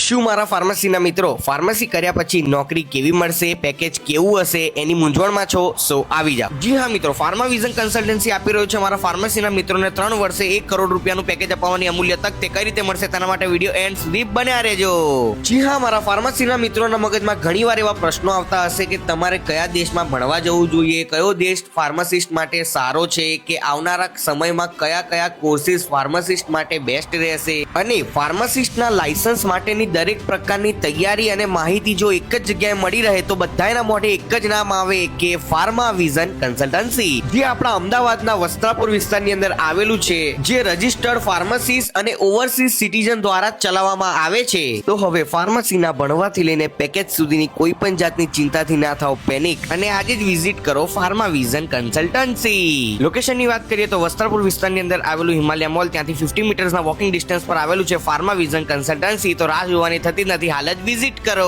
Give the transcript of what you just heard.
શું મારા ફાર્મસીના મિત્રો ફાર્મસી કર્યા પછી નોકરી કેવી મળશે, પેકેજ કેવું હશે એની મૂંઝવણમાં છો? સો આવી જાઓ. જી હા મિત્રો, ફાર્મા વિઝન કન્સલ્ટન્સી આપી રહ્યો છે મારા ફાર્મસીના મિત્રોને 3 વર્ષે 1 કરોડ રૂપિયાનું પેકેજ અપાવવાની અમૂલ્ય તક. તે કઈ રીતે મળશે તેના માટે વિડીયો એન્ડ સુધી બન્યા રહેજો. જી હા, મારા ફાર્મસીના મિત્રોના મગજમાં ઘણીવાર એવા પ્રશ્નો આવતા હશે કે તમારે કયા દેશમાં ભણવા જવું જોઈએ, કયો દેશ ફાર્માસિસ્ટ માટે સારો છે, કે આવનારા સમયમાં કયા કયા કોર્સિસ ફાર્માસિસ્ટ માટે બેસ્ટ રહેશે, અને ફાર્માસિસ્ટના લાયસન્સ માટેની દરેક પ્રકારની તૈયારી અને માહિતી જો એક જ જગ્યાએ મળી રહે તો બધાના મોઢે એક જ નામ આવે કે ફાર્મા વિઝન કન્સલ્ટન્સી, જે આપણા અમદાવાદના વસ્ત્રાપુર વિસ્તારની અંદર આવેલું છે, જે રજિસ્ટર્ડ ફાર્માસિસ્ટ અને ઓવરસીઝ સિટીઝન દ્વારા ચલાવવામાં આવે છે. તો હવે ફાર્મસીના ભણવાથી લઈને પેકેજ સુધીની કોઈ પણ જાતની ચિંતાથી ના થાઓ પેનિક, અને આજે જ વિઝિટ કરો ફાર્મા વિઝન કન્સલ્ટન્સી. લોકેશનની વાત કરીએ તો વસ્ત્રાપુર વિસ્તારની અંદર આવેલું હિમાલય મોલ, ત્યાંથી 50 મીટર્સના વોકિંગ ડિસ્ટન્સ પર આવેલું છે ફાર્મા વિઝન કન્સલ્ટન્સી. તો રાહ જોવાની થતી નથી, હાલ જ વિઝિટ કરો.